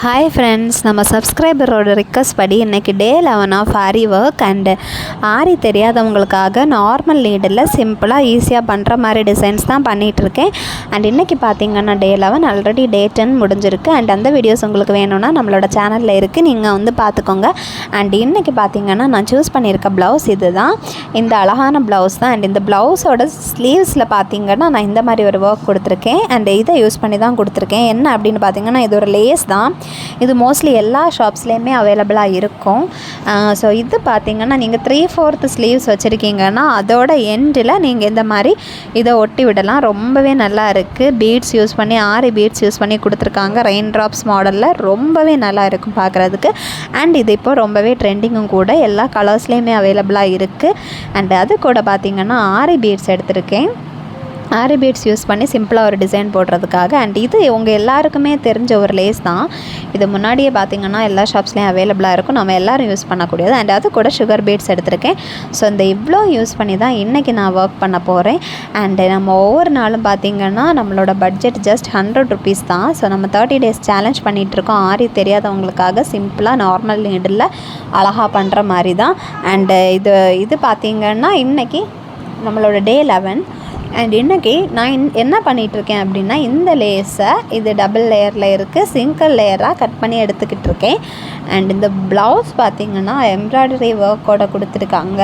Hi friends, நம்ம சப்ஸ்கிரைபரோட request படி இன்றைக்கி day 11 of aari work and aari தெரியாதவங்களுக்காக நார்மல் நீடில் சிம்பிளாக ஈஸியாக பண்ணுற மாதிரி டிசைன்ஸ் தான் பண்ணிகிட்ருக்கேன். அண்ட் இன்றைக்கி பார்த்திங்கன்னா டே 11 ஆல்ரெடி டே 10 முடிஞ்சிருக்கு. அண்ட் அந்த வீடியோஸ் உங்களுக்கு வேணும்னா நம்மளோட சேனலில் இருக்குது, நீங்கள் வந்து பார்த்துக்கோங்க. அண்ட் இன்றைக்கி பார்த்திங்கன்னா நான் சூஸ் பண்ணியிருக்க ப்ளவுஸ் இது தான், இந்த அழகான ப்ளவுஸ் தான். அண்ட் இந்த ப்ளவுஸோட ஸ்லீவ்ஸில் பார்த்திங்கன்னா நான் இந்த மாதிரி ஒரு ஒர்க் கொடுத்துருக்கேன். அண்ட் இதை யூஸ் பண்ணி தான் கொடுத்துருக்கேன். என்ன அப்படின்னு பார்த்திங்கன்னா இது ஒரு லேஸ் தான். இது மோஸ்ட்லி எல்லா ஷாப்ஸ்லேயுமே அவைலபிளாக இருக்கும். ஸோ இது பார்த்திங்கன்னா நீங்கள் 3/4 ஸ்லீவ்ஸ் வச்சுருக்கீங்கன்னா அதோட எண்டில் நீங்கள் இந்த மாதிரி இதை ஒட்டி விடலாம். ரொம்பவே நல்லா இருக்குது. பீட்ஸ் யூஸ் பண்ணி ஆரி பீட்ஸ் யூஸ் பண்ணி கொடுத்துருக்காங்க. ரெயின் ட்ராப்ஸ் மாடலில் ரொம்பவே நல்லா இருக்கும் பார்க்குறதுக்கு. அண்ட் இது இப்போ ரொம்பவே ட்ரெண்டிங்கும் கூட, எல்லா கலர்ஸ்லேயுமே அவைலபிளாக இருக்குது. அண்ட் அது கூட பார்த்திங்கன்னா ஆரி பீட்ஸ் எடுத்திருக்கேன். ஆரி பீட்ஸ் யூஸ் பண்ணி சிம்பிளாக ஒரு டிசைன் போடுறதுக்காக. அண்ட் இது உங்கள் எல்லாருக்குமே தெரிஞ்ச ஒரு லேஸ் தான். இது முன்னாடியே பார்த்திங்கன்னா எல்லா ஷாப்ஸ்லேயும் அவைலபிளாக இருக்கும், நம்ம எல்லோரும் யூஸ் பண்ணக்கூடியது. அண்ட் அது கூட சுகர் பீட்ஸ் எடுத்திருக்கேன். ஸோ இந்த இவ்வளோ யூஸ் பண்ணி தான் இன்றைக்கி நான் ஒர்க் பண்ண போகிறேன். அண்டு நம்ம ஒவ்வொரு நாளும் பார்த்திங்கன்னா நம்மளோட பட்ஜெட் ஜஸ்ட் 100 ருபீஸ் தான். ஸோ நம்ம 30 days சேலஞ்ச் பண்ணிகிட்ருக்கோம். ஆரி தெரியாதவங்களுக்காக சிம்பிளாக நார்மல் நீடில் அழகாக பண்ணுற மாதிரி தான். அண்டு இது பார்த்திங்கன்னா இன்றைக்கி நம்மளோட டே 11. அண்ட் இன்றைக்கி நான் என்ன பண்ணிகிட்ருக்கேன் அப்படின்னா, இந்த லேஸை இது டபுள் லேயரில் இருக்குது, சிங்கிள் லேயராக கட் பண்ணி எடுத்துக்கிட்டு இருக்கேன். அண்ட் இந்த ப்ளவுஸ் பார்த்திங்கன்னா எம்ப்ராய்டரி ஒர்க்கோட கொடுத்துருக்காங்க.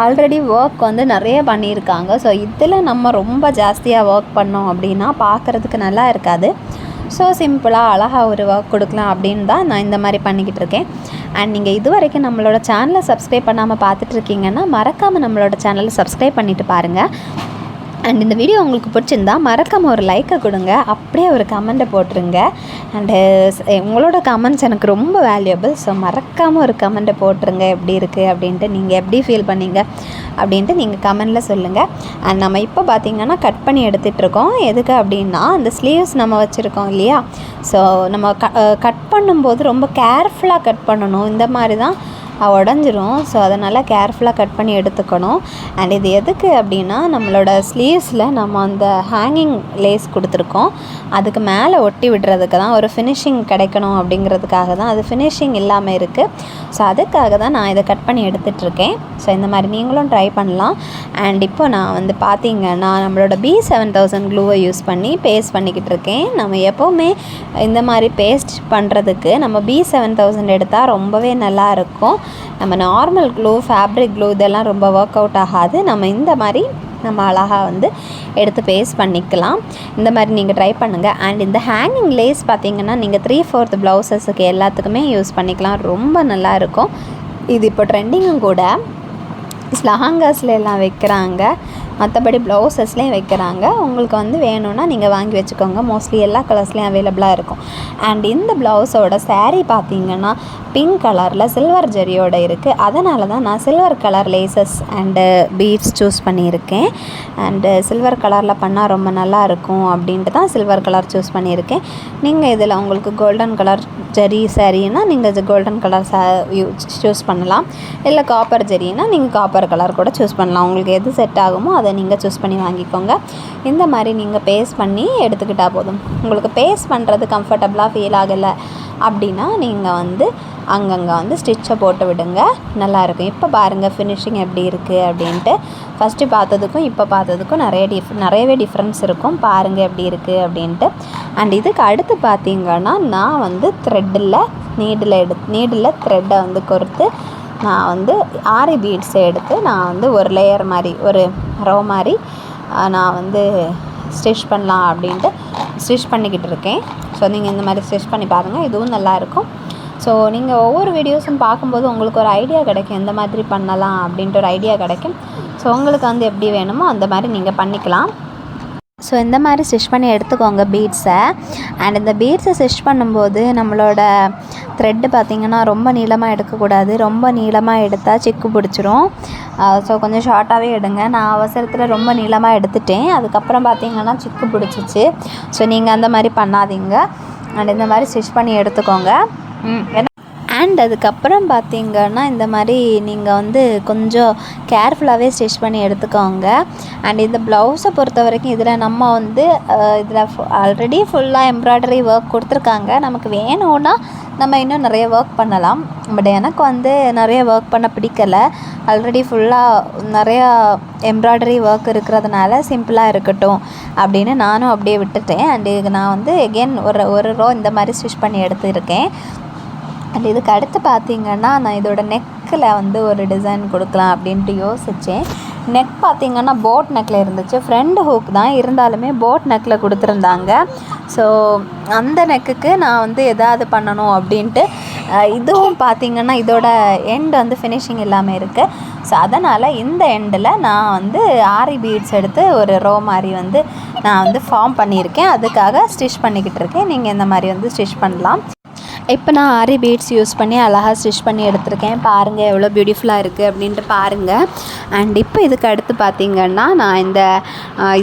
ஆல்ரெடி ஒர்க் வந்து நிறைய பண்ணியிருக்காங்க. ஸோ இதில் நம்ம ரொம்ப ஜாஸ்தியாக ஒர்க் பண்ணோம் அப்படின்னா பார்க்குறதுக்கு நல்லா இருக்காது. ஸோ சிம்பிளாக அழகாக ஒரு ஒர்க் கொடுக்கலாம் அப்படின்னு தான் நான் இந்த மாதிரி பண்ணிக்கிட்டு இருக்கேன். அண்ட் நீங்கள் இது வரைக்கும் நம்மளோட சேனலை சப்ஸ்கிரைப் பண்ணாமல் பார்த்துட்ருக்கீங்கன்னா மறக்காமல் நம்மளோட சேனலை சப்ஸ்கிரைப் பண்ணிவிட்டு பாருங்கள். அண்ட் இந்த வீடியோ உங்களுக்கு பிடிச்சிருந்தா மறக்காமல் ஒரு லைக்கை கொடுங்க, அப்படியே ஒரு கமெண்ட்டை போட்டுருங்க. அண்டு உங்களோட கமெண்ட்ஸ் எனக்கு ரொம்ப வேல்யூபிள். ஸோ மறக்காமல் ஒரு கமெண்ட்டை போட்டுருங்க, எப்படி இருக்குது அப்படின்ட்டு, நீங்கள் எப்படி ஃபீல் பண்ணீங்க அப்படின்ட்டு நீங்கள் கமெண்டில் சொல்லுங்கள். அண்ட் நம்ம இப்போ பார்த்திங்கன்னா கட் பண்ணி எடுத்துகிட்ருக்கோம். எதுக்கு அப்படின்னா அந்த ஸ்லீவ்ஸ் நம்ம வச்சுருக்கோம் இல்லையா, ஸோ நம்ம கட் பண்ணும்போது ரொம்ப கேர்ஃபுல்லாக கட் பண்ணணும். இந்த மாதிரி தான் உடஞ்சிரும். ஸோ அதனால் கேர்ஃபுல்லாக கட் பண்ணி எடுத்துக்கணும். அண்ட் இது எதுக்கு அப்படின்னா நம்மளோட ஸ்லீவ்ஸில் நம்ம அந்த ஹேங்கிங் லேஸ் கொடுத்துருக்கோம், அதுக்கு மேலே ஒட்டி விடுறதுக்கு தான், ஒரு ஃபினிஷிங் கிடைக்கணும் அப்படிங்கிறதுக்காக தான். அது ஃபினிஷிங் இல்லாமல் இருக்குது. ஸோ அதுக்காக தான் நான் இதை கட் பண்ணி எடுத்துகிட்ருக்கேன். ஸோ இந்த மாதிரி நீங்களும் ட்ரை பண்ணலாம். அண்ட் இப்போ நான் வந்து பார்த்திங்கன்னா நம்மளோட B7000 க்ளூவை யூஸ் பண்ணி பேஸ்ட் பண்ணிக்கிட்டு இருக்கேன். நம்ம எப்போவுமே இந்த மாதிரி பேஸ்ட் பண்ணுறதுக்கு நம்ம B7000 எடுத்தால் ரொம்பவே நல்லாயிருக்கும். நம்ம நார்மல் க்ளூ, ஃபேப்ரிக் க்ளூ இதெல்லாம் ரொம்ப ஒர்க் அவுட் ஆகாது. நம்ம இந்த மாதிரி நம்ம அழகாக வந்து எடுத்து பேஸ்ட் பண்ணிக்கலாம். இந்த மாதிரி நீங்கள் ட்ரை பண்ணுங்கள். அண்ட் இந்த ஹேங்கிங் லேஸ் பார்த்திங்கன்னா நீங்கள் 3/4 ப்ளவுசஸுக்கு எல்லாத்துக்குமே யூஸ் பண்ணிக்கலாம். ரொம்ப நல்லாயிருக்கும். இது இப்போ ட்ரெண்டிங்கும் கூட. லெஹங்காஸில் எல்லாம் வைக்கிறாங்க, மற்றபடி ப்ளவுசஸ்லேயும் வைக்கிறாங்க. உங்களுக்கு வந்து வேணும்னா நீங்கள் வாங்கி வச்சுக்கோங்க. மோஸ்ட்லி எல்லா கலர்ஸ்லேயும் அவைலபிளாக இருக்கும். அண்ட் இந்த ப்ளவுஸோட சாரீ பார்த்திங்கன்னா பிங்க் கலரில் சில்வர் ஜரியோடு இருக்குது. அதனால தான் நான் silver colour laces and beads choose பண்ணியிருக்கேன். அண்டு சில்வர் கலரில் பண்ணால் ரொம்ப நல்லா இருக்கும் அப்படின்ட்டு தான் சில்வர் கலர் சூஸ் பண்ணியிருக்கேன். நீங்கள் இதில் உங்களுக்கு கோல்டன் கலர் ஜரி சாரீனா நீங்கள் கோல்டன் கலர் சூஸ் பண்ணலாம். இல்லை காப்பர் ஜரினா நீங்கள் காப்பர் கலர் கூட சூஸ் பண்ணலாம். உங்களுக்கு எது செட் ஆகுமோ அதை நீங்கள் சூஸ் பண்ணி வாங்கிக்கோங்க. இந்த மாதிரி நீங்கள் பேஸ்ட் பண்ணி எடுத்துக்கிட்டால் போதும். உங்களுக்கு பேஸ்ட் பண்ணுறது கம்ஃபர்டபுளாக ஃபீல் ஆகலை அப்படின்னா நீங்கள் வந்து அங்கங்கே வந்து ஸ்டிச்சை போட்டு விடுங்க, நல்லாயிருக்கும். இப்போ பாருங்கள் ஃபினிஷிங் எப்படி இருக்குது அப்படின்ட்டு. ஃபஸ்ட்டு பார்த்ததுக்கும் இப்போ பார்த்ததுக்கும் நிறையவே டிஃப்ரென்ஸ் இருக்கும். பாருங்கள் எப்படி இருக்குது அப்படின்ட்டு. அண்ட் இதுக்கு அடுத்து பார்த்திங்கன்னா நான் வந்து நீடில் த்ரெட்டை வந்து கொடுத்து நான் வந்து ஆரி பீட்ஸை எடுத்து நான் வந்து ஒரு லேயர் மாதிரி, ஒரு ரோ மாதிரி நான் வந்து ஸ்டிச் பண்ணலாம் அப்படின்ட்டு ஸ்டிச் பண்ணிக்கிட்டு இருக்கேன். ஸோ நீங்கள் இந்த மாதிரி ஸ்டிச் பண்ணி பாருங்கள், இதுவும் நல்லாயிருக்கும். ஸோ நீங்கள் ஒவ்வொரு வீடியோஸும் பார்க்கும்போது உங்களுக்கு ஒரு ஐடியா கிடைக்கும், எந்த மாதிரி பண்ணலாம் அப்படின்ட்டு ஒரு ஐடியா கிடைக்கும். ஸோ உங்களுக்கு வந்து எப்படி வேணுமோ அந்த மாதிரி நீங்கள் பண்ணிக்கலாம். ஸோ இந்த மாதிரி ஸ்டிச் பண்ணி எடுத்துக்கோங்க பீட்ஸை. அண்ட் இந்த பீட்ஸை ஸ்டிச் பண்ணும்போது நம்மளோட த்ரெட்டு பார்த்திங்கன்னா ரொம்ப நீளமாக எடுக்கக்கூடாது. ரொம்ப நீளமாக எடுத்தால் சிக்கு பிடிச்சிரும். ஸோ கொஞ்சம் ஷார்ட்டாகவே எடுங்க. நான் அவசரத்தில் ரொம்ப நீளமாக எடுத்துட்டேன், அதுக்கப்புறம் பார்த்திங்கன்னா சிக்கு பிடிச்சிச்சு. ஸோ நீங்கள் அந்த மாதிரி பண்ணாதீங்க. அண்ட் இந்த மாதிரி ஸ்டிச் பண்ணி எடுத்துக்கோங்க. அண்ட் அதுக்கப்புறம் பார்த்திங்கன்னா இந்த மாதிரி நீங்கள் வந்து கொஞ்சம் கேர்ஃபுல்லாகவே ஸ்டிச் பண்ணி எடுத்துக்கோங்க. அண்ட் இந்த ப்ளவுஸை பொறுத்த வரைக்கும் இதில் நம்ம வந்து இதில் ஆல்ரெடி ஃபுல்லாக எம்ப்ராய்டரி ஒர்க் கொடுத்துருக்காங்க. நமக்கு வேணும்னா நம்ம இன்னும் நிறைய ஒர்க் பண்ணலாம். பட் எனக்கு வந்து நிறைய ஒர்க் பண்ண பிடிக்கலை. ஆல்ரெடி ஃபுல்லாக நிறையா எம்ப்ராய்டரி ஒர்க் இருக்கிறதுனால சிம்பிளாக இருக்கட்டும் அப்படின்னு நானும் அப்படியே விட்டுட்டேன். அண்டு நான் வந்து எகெயின் ஒரு ரோ இந்த மாதிரி ஸ்டிச் பண்ணி எடுத்துருக்கேன். அண்ட் இதுக்கு அடுத்து பார்த்திங்கன்னா நான் இதோட நெக்கில் வந்து ஒரு டிசைன் கொடுக்கலாம் அப்படின்ட்டு யோசித்தேன். நெக் பார்த்திங்கன்னா போட் நெக்கில் இருந்துச்சு. ஃப்ரண்ட் ஹூக் தான் இருந்தாலுமே போட் நெக்கில் கொடுத்துருந்தாங்க. ஸோ அந்த நெக்குக்கு நான் வந்து எதாவது பண்ணணும் அப்படின்ட்டு இதுவும் பார்த்திங்கன்னா இதோட எண்ட் வந்து ஃபினிஷிங் இல்லாமல் இருக்குது. ஸோ அதனால் இந்த எண்டில் நான் வந்து ஆரி பீட்ஸ் எடுத்து ஒரு ரோ மாதிரி வந்து நான் வந்து ஃபார்ம் பண்ணியிருக்கேன். அதுக்காக ஸ்டிச் பண்ணிக்கிட்டு இருக்கேன். நீங்கள் இந்த மாதிரி வந்து ஸ்டிச் பண்ணலாம். இப்போ நான் ஆரி பீட்ஸ் யூஸ் பண்ணி அழகாக ஸ்டிச் பண்ணி எடுத்திருக்கேன். பாருங்கள் எவ்வளோ பியூட்டிஃபுல்லாக இருக்குது அப்படின்ட்டு பாருங்கள். அண்ட் இப்போ இதுக்கு அடுத்து பார்த்திங்கன்னா நான் இந்த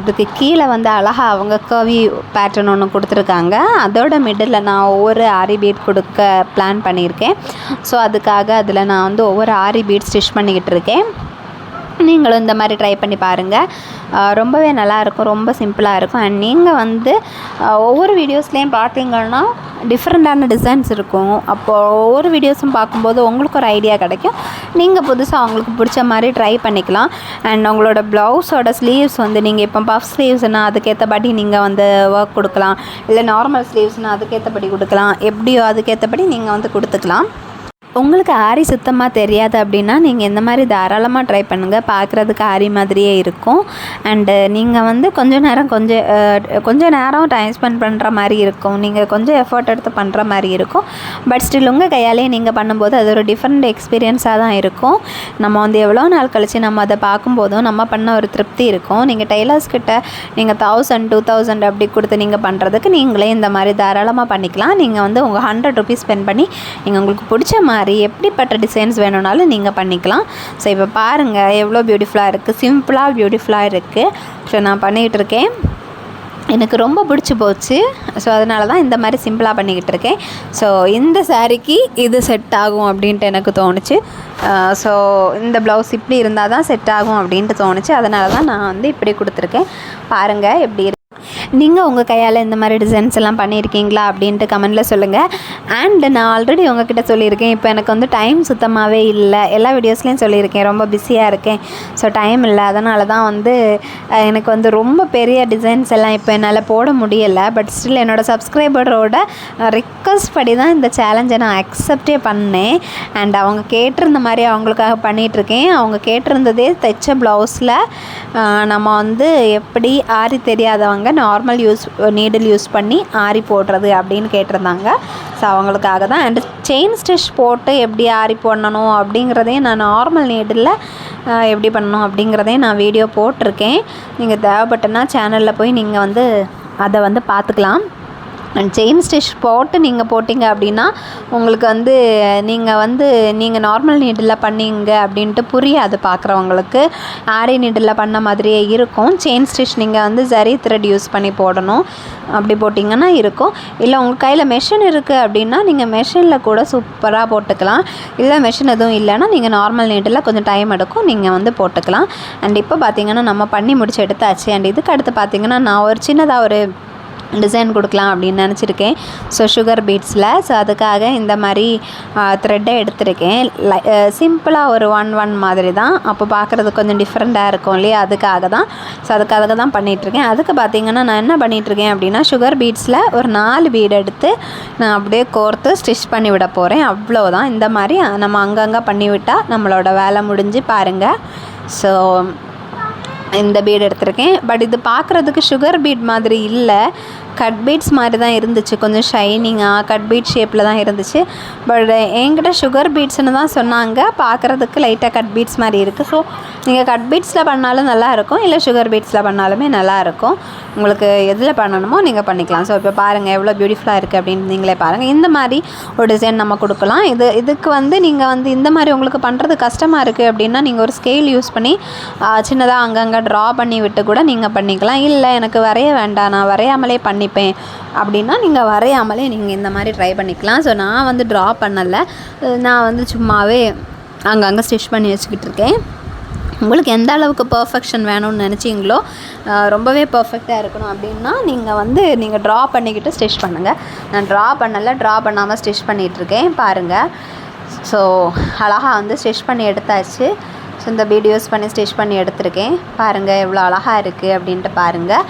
இதுக்கு கீழே வந்து அழகாக அவங்க கர்வி பேட்டர்ன் ஒன்று கொடுத்துருக்காங்க. அதோட மிடில் நான் ஒவ்வொரு ஆரி பீட் கொடுக்க பிளான் பண்ணியிருக்கேன். ஸோ அதுக்காக அதில் நான் வந்து ஒவ்வொரு ஆரி பீட் ஸ்டிச் பண்ணிக்கிட்டு இருக்கேன். நீங்களும் இந்த மாதிரி ட்ரை பண்ணி பாருங்கள். ரொம்பவே நல்லாயிருக்கும், ரொம்ப சிம்பிளாக இருக்கும். அண்ட் நீங்கள் வந்து ஒவ்வொரு வீடியோஸ்லேயும் பார்த்திங்கன்னா டிஃப்ரெண்ட்டான டிசைன்ஸ் இருக்கும். அப்போது ஒவ்வொரு வீடியோஸும் பார்க்கும்போது உங்களுக்கு ஒரு ஐடியா கிடைக்கும். நீங்கள் புதுசாக அவங்களுக்கு பிடிச்ச மாதிரி ட்ரை பண்ணிக்கலாம். அண்ட் உங்களோட ப்ளவுஸோட ஸ்லீவ்ஸ் வந்து நீங்கள் இப்போ பஃப் ஸ்லீவ்ஸ்னால் அதுக்கேற்றபடி நீங்கள் வந்து ஒர்க் கொடுக்கலாம். இல்லை நார்மல் ஸ்லீவ்ஸ்னால் அதுக்கேற்றபடி கொடுக்கலாம். எப்படியோ அதுக்கேற்றபடி நீங்கள் வந்து கொடுத்துக்கலாம். உங்களுக்கு ஆரி சுத்தமாக தெரியாது அப்படின்னா நீங்கள் இந்த மாதிரி தாராளமாக ட்ரை பண்ணுங்கள். பார்க்குறதுக்கு ஆரி மாதிரியே இருக்கும். அண்டு நீங்கள் வந்து கொஞ்சம் நேரம் டைம் ஸ்பெண்ட் பண்ணுற மாதிரி இருக்கும். நீங்கள் கொஞ்சம் எஃபர்ட் எடுத்து பண்ணுற மாதிரி இருக்கும். பட் ஸ்டில் உங்கள் கையாலே நீங்கள் பண்ணும்போது அது ஒரு டிஃப்ரெண்ட் எக்ஸ்பீரியன்ஸாக தான் இருக்கும். நம்ம வந்து எவ்வளோ நாள் கழித்து நம்ம அதை பார்க்கும்போதும் நம்ம பண்ண ஒரு திருப்தி இருக்கும். நீங்கள் டெய்லர்ஸ்கிட்ட நீங்கள் 1000 2000 அப்படி கொடுத்து நீங்கள் பண்ணுறதுக்கு நீங்களே இந்த மாதிரி தாராளமாக பண்ணிக்கலாம். நீங்கள் வந்து உங்கள் 100 rupees ஸ்பெண்ட் பண்ணி நீங்கள் உங்களுக்கு பிடிச்ச மாதிரி எப்படிப்பட்ட டிசைன்ஸ் வேணும்னாலும் நீங்கள் பண்ணிக்கலாம். ஸோ இப்போ பாருங்கள் எவ்வளோ பியூட்டிஃபுல்லாக இருக்குது, சிம்பிளாக பியூட்டிஃபுல்லாக இருக்குது. ஸோ நான் பண்ணிக்கிட்டு இருக்கேன். எனக்கு ரொம்ப பிடிச்சி போச்சு. ஸோ அதனால தான் இந்த மாதிரி சிம்பிளாக பண்ணிக்கிட்டு இருக்கேன். ஸோ இந்த சாரீக்கு இது செட் ஆகும் அப்படின்ட்டு எனக்கு தோணுச்சு. ஸோ இந்த ப்ளவுஸ் இப்படி இருந்தால் தான் செட் ஆகும் அப்படின்ட்டு தோணுச்சு. அதனால தான் நான் வந்து இப்படி கொடுத்துருக்கேன். பாருங்கள் எப்படி நீங்கள் உங்கள் கையால் இந்த மாதிரி டிசைன்ஸ் எல்லாம் பண்ணியிருக்கீங்களா அப்படின்ட்டு கமெண்டில் சொல்லுங்கள். அண்ட் நான் ஆல்ரெடி உங்ககிட்ட சொல்லியிருக்கேன், இப்போ எனக்கு வந்து டைம் சுத்தமாகவே இல்லை. எல்லா வீடியோஸ்லேயும் சொல்லியிருக்கேன், ரொம்ப பிஸியாக இருக்கேன். ஸோ டைம் இல்லை. அதனால தான் வந்து எனக்கு வந்து ரொம்ப பெரிய டிசைன்ஸ் எல்லாம் இப்போ என்னால் போட முடியலை. பட் ஸ்டில் என்னோடய சப்ஸ்கிரைபரோட ரிக்வஸ்ட் படி தான் இந்த சேலஞ்சை நான் அக்செப்டே பண்ணேன். அண்ட் அவங்க கேட்டிருந்த மாதிரி அவங்களுக்காக பண்ணிகிட்ருக்கேன். அவங்க கேட்டிருந்ததே தைச்ச ப்ளவுஸில் நம்ம வந்து எப்படி ஆரி தெரியாதவங்க நார்மல் நீடில் யூஸ் பண்ணி ஆரி போடுறது அப்படின்னு கேட்டிருந்தாங்க. ஸோ அவங்களுக்காக தான். அண்ட் செயின் ஸ்டிச் போட்டு எப்படி ஆரி போடணும் அப்படிங்கிறதையும் நான் நார்மல் நீடில் எப்படி பண்ணணும் அப்படிங்கிறதையும் நான் வீடியோ போட்டிருக்கேன். நீங்கள் தேவைப்பட்டனா சேனலில் போய் நீங்கள் வந்து அதை வந்து பார்த்துக்கலாம். அண்ட் செயின் ஸ்டிச் போட்டு நீங்கள் போட்டிங்க அப்படின்னா உங்களுக்கு வந்து நீங்கள் நார்மல் நீடில் பண்ணிங்க அப்படின்ட்டு புரியாது பார்க்குறவங்களுக்கு. ஆரி நீடில் பண்ண மாதிரியே இருக்கும். செயின் ஸ்டிச் நீங்கள் வந்து ஜரி த்ரெட் யூஸ் பண்ணி போடணும். அப்படி போட்டிங்கன்னா இருக்கும். இல்லை உங்கள் கையில் மெஷின் இருக்குது அப்படின்னா நீங்கள் மெஷினில் கூட சூப்பராக போட்டுக்கலாம். இல்லை மெஷின் எதுவும் இல்லைன்னா நீங்கள் நார்மல் நீடில் கொஞ்சம் டைம் எடுக்கும், நீங்கள் வந்து போட்டுக்கலாம். அண்ட் இப்போ பார்த்திங்கன்னா நம்ம பண்ணி முடிச்சு எடுத்தாச்சு. அண்ட் இதுக்கு அடுத்து பார்த்திங்கன்னா நான் ஒரு சின்னதாக ஒரு டிசைன் கொடுக்கலாம் அப்படின்னு நினச்சிருக்கேன். So sugar பீட்ஸில். ஸோ அதுக்காக இந்த மாதிரி த்ரெட்டை எடுத்திருக்கேன். சிம்பிளாக ஒரு 1 மாதிரி தான். அப்போ பார்க்குறது கொஞ்சம் டிஃப்ரெண்ட்டாக இருக்கும் இல்லையா, அதுக்காக தான். ஸோ அதுக்காக தான் பண்ணிகிட்ருக்கேன். அதுக்கு பார்த்திங்கன்னா நான் என்ன பண்ணிகிட்ருக்கேன் அப்படின்னா சுகர் பீட்ஸில் ஒரு 4 பீட் எடுத்து நான் அப்படியே கோர்த்து ஸ்டிச் பண்ணி விட போகிறேன். அவ்வளோதான். இந்த மாதிரி நம்ம அங்கங்கே பண்ணிவிட்டால் நம்மளோட வேலை முடிஞ்சு பாருங்கள். ஸோ இந்த பீட் எடுத்திருக்கேன். பட் இது பார்க்குறதுக்கு சுகர் பீட் மாதிரி இல்லை, கட் பீட்ஸ் மாதிரி தான் இருந்துச்சு. கொஞ்சம் ஷைனிங்காக கட் பீட் ஷேப்பில் தான் இருந்துச்சு. பட் என்கிட்ட சுகர் பீட்ஸ்னு தான் சொன்னாங்க. பார்க்குறதுக்கு லைட்டாக கட் பீட்ஸ் மாதிரி இருக்குது. ஸோ நீங்கள் கட் பீட்ஸில் பண்ணாலும் நல்லாயிருக்கும், இல்லை சுகர் பீட்ஸில் பண்ணாலுமே நல்லாயிருக்கும். உங்களுக்கு எதில் பண்ணணுமோ நீங்கள் பண்ணிக்கலாம். ஸோ இப்போ பாருங்கள் எவ்வளோ பியூட்டிஃபுல்லாக இருக்குது அப்படின்னு நீங்களே பாருங்கள். இந்த மாதிரி ஒரு டிசைன் நம்ம கொடுக்கலாம். இதுக்கு வந்து நீங்கள் வந்து இந்த மாதிரி உங்களுக்கு பண்ணுறது கஷ்டமாக இருக்குது அப்படின்னா நீங்கள் ஒரு ஸ்கேல் யூஸ் பண்ணி சின்னதாக அங்கங்கே ட்ரா பண்ணி விட்டு கூட நீங்கள் பண்ணிக்கலாம். இல்லை எனக்கு வரைய வேண்டாம், நான் வரையாமலே பண்ணிப்பேன் பண்ணிப்பேன் அப்படின்னா நீங்கள் வரையாமலே நீங்கள் இந்த மாதிரி ட்ரை பண்ணிக்கலாம். ஸோ நான் வந்து ட்ரா பண்ணலை, நான் வந்து சும்மாவே அங்கங்கே ஸ்டிச் பண்ணி வச்சுக்கிட்டு இருக்கேன். உங்களுக்கு எந்த அளவுக்கு பர்ஃபெக்ஷன் வேணும்னு நினச்சிங்களோ, ரொம்பவே பர்ஃபெக்டாக இருக்கணும் அப்படின்னா நீங்கள் ட்ரா பண்ணிக்கிட்டு ஸ்டிச் பண்ணுங்கள். நான் ட்ரா பண்ணலை, ட்ரா பண்ணாமல் ஸ்டிச் பண்ணிகிட்ருக்கேன் பாருங்கள். ஸோ அழகாக வந்து ஸ்டிச் பண்ணி எடுத்தாச்சு. ஸோ இந்த வீடியோஸ் பண்ணி ஸ்டிச் பண்ணி எடுத்திருக்கேன் பாருங்கள், எவ்வளோ அழகாக இருக்குது அப்படின்ட்டு பாருங்கள்.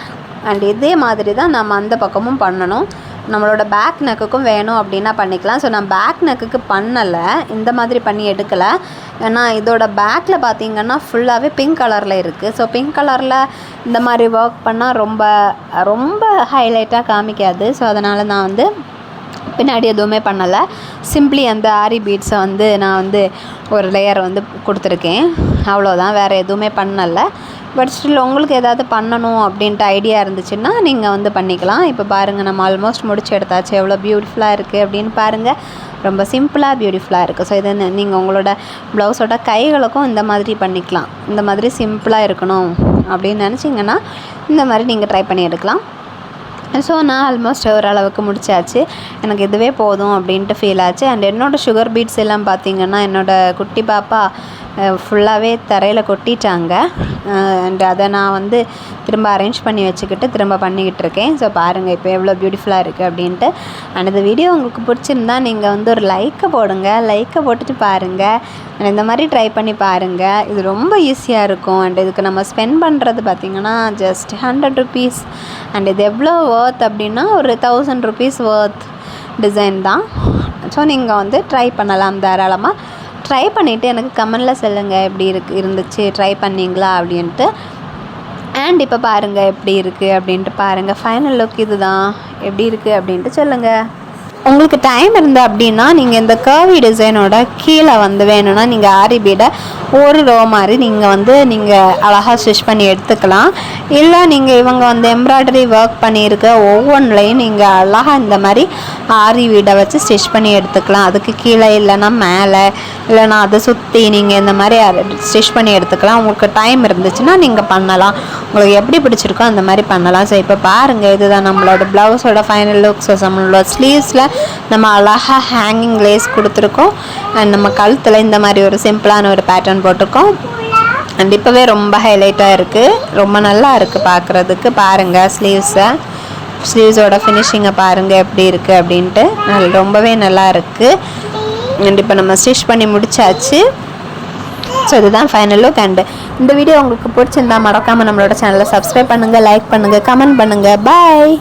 அண்ட் இதே மாதிரி தான் நம்ம அந்த பக்கமும் பண்ணணும். நம்மளோட பேக் நெக்குக்கும் வேணும் அப்படின்னா பண்ணிக்கலாம். ஸோ நான் பேக் நெக்குக்கு பண்ணலை, இந்த மாதிரி பண்ணி எடுக்கலை. ஏன்னா இதோட பேக்கில் பார்த்திங்கன்னா ஃபுல்லாகவே பிங்க் கலரில் இருக்குது. ஸோ பிங்க் கலரில் இந்த மாதிரி ஒர்க் பண்ணால் ரொம்ப ரொம்ப ஹைலைட்டாக காமிக்காது. ஸோ அதனால் நான் வந்து பின்னாடி எதுவுமே பண்ணலை. சிம்பிளி அந்த ஆரி பீட்ஸை வந்து நான் வந்து ஒரு லேயர் வந்து கொடுத்துருக்கேன், அவ்வளோதான். வேறு எதுவுமே பண்ணலை. பட் ஸ்டில் உங்களுக்கு ஏதாவது பண்ணணும் அப்படின்ட்டு ஐடியா இருந்துச்சுன்னா நீங்கள் வந்து பண்ணிக்கலாம். இப்போ பாருங்கள், நம்ம ஆல்மோஸ்ட் முடிச்சு எடுத்தாச்சு. எவ்வளோ பியூட்டிஃபுல்லாக இருக்குது அப்படின்னு பாருங்கள். ரொம்ப சிம்பிளாக பியூட்டிஃபுல்லாக இருக்குது. ஸோ இது நீங்கள் உங்களோட ப்ளவுஸோட கைகளுக்கும் இந்த மாதிரி பண்ணிக்கலாம். இந்த மாதிரி சிம்பிளாக இருக்கணும் அப்படின்னு நினச்சிங்கன்னா இந்த மாதிரி நீங்கள் ட்ரை பண்ணி எடுக்கலாம். ஸோ நான் ஆல்மோஸ்ட் ஓரளவுக்கு முடிச்சாச்சு. எனக்கு இதுவே போதும் அப்படின்ட்டு ஃபீல் ஆச்சு. அண்ட் என்னோடய சுகர் பீட்ஸ் எல்லாம் பார்த்திங்கன்னா என்னோடய குட்டி பாப்பா ஃபுல்லாகவே தரையில் கொட்டிட்டாங்க. அண்ட் அதை நான் வந்து திரும்ப அரேஞ்ச் பண்ணி வச்சுக்கிட்டு திரும்ப பண்ணிக்கிட்டு இருக்கேன். ஸோ பாருங்கள் இப்போ எவ்வளோ பியூட்டிஃபுல்லாக இருக்குது அப்படின்ட்டு. அண்ட் இந்த வீடியோ உங்களுக்கு பிடிச்சிருந்தா நீங்கள் வந்து ஒரு லைக்கை போடுங்க, லைக்கை போட்டுட்டு பாருங்கள். அண்ட் இந்த மாதிரி ட்ரை பண்ணி பாருங்கள். இது ரொம்ப ஈஸியாக இருக்கும். அண்ட் இதுக்கு நம்ம ஸ்பெண்ட் பண்ணுறது பார்த்திங்கன்னா ஜஸ்ட் 100 rupees. அண்ட் இது எவ்வளோ ஒர்த் அப்படின்னா ஒரு 1000 rupees ஒர்த் டிசைன் தான். ஸோ நீங்கள் வந்து ட்ரை பண்ணலாம் தாராளமாக. ட்ரை பண்ணிவிட்டு எனக்கு கமெண்டில் சொல்லுங்கள் எப்படி இருந்துச்சு, ட்ரை பண்ணிங்களா அப்படின்ட்டு. அண்ட் இப்போ பாருங்கள் எப்படி இருக்குது அப்படின்ட்டு பாருங்கள். ஃபைனல் லுக் இது தான், எப்படி இருக்குது அப்படின்ட்டு சொல்லுங்கள். உங்களுக்கு டைம் இருந்தால் அப்படின்னா நீங்கள் இந்த கர்வி டிசைனோட கீழே வந்து வேணும்னா நீங்கள் ஆரி பீடை ஒரு ரோ மாதிரி நீங்கள் அழகாக ஸ்டிச் பண்ணி எடுத்துக்கலாம். இல்லை நீங்கள் இவங்க வந்து எம்ப்ராய்டரி ஒர்க் பண்ணியிருக்க ஒவ்வொன்றிலையும் நீங்கள் அழகாக இந்த மாதிரி ஆரி பீடை வச்சு ஸ்டிச் பண்ணி எடுத்துக்கலாம். அதுக்கு கீழே இல்லைன்னா மேலே, இல்லைனா அதை சுற்றி நீங்கள் இந்த மாதிரி ஸ்டிச் பண்ணி எடுத்துக்கலாம். உங்களுக்கு டைம் இருந்துச்சுன்னா நீங்கள் பண்ணலாம். உங்களுக்கு எப்படி பிடிச்சிருக்கோ அந்த மாதிரி பண்ணலாம். ஸோ இப்போ பாருங்கள், இதுதான் நம்மளோட ப்ளவுஸோட ஃபைனல் லுக். ஸோ நம்மளோட ஸ்லீவ்ஸில் நம்ம அழகாக ஹேங்கிங் லேஸ் கொடுத்துருக்கோம். அண்ட் நம்ம கழுத்தில் இந்த மாதிரி ஒரு சிம்பிளான ஒரு பேட்டர்ன் போட்டிருக்கோம். அண்ட் இப்போவே ரொம்ப ஹைலைட்டாக இருக்குது, ரொம்ப நல்லா இருக்குது பார்க்குறதுக்கு. பாருங்கள் ஸ்லீவ்ஸோட ஃபினிஷிங்கை பாருங்கள் எப்படி இருக்குது அப்படின்ட்டு. ரொம்பவே நல்லா இருக்குது. அண்ட் இப்போ நம்ம ஸ்டிச் பண்ணி முடிச்சாச்சு. ஸோ இதுதான் ஃபைனல் லுக். அண்ட் இந்த வீடியோ உங்களுக்கு பிடிச்சிருந்தா மறக்காமல் நம்மளோட சேனலை சப்ஸ்கிரைப் பண்ணுங்கள், லைக் பண்ணுங்கள், கமெண்ட் பண்ணுங்கள். பாய்.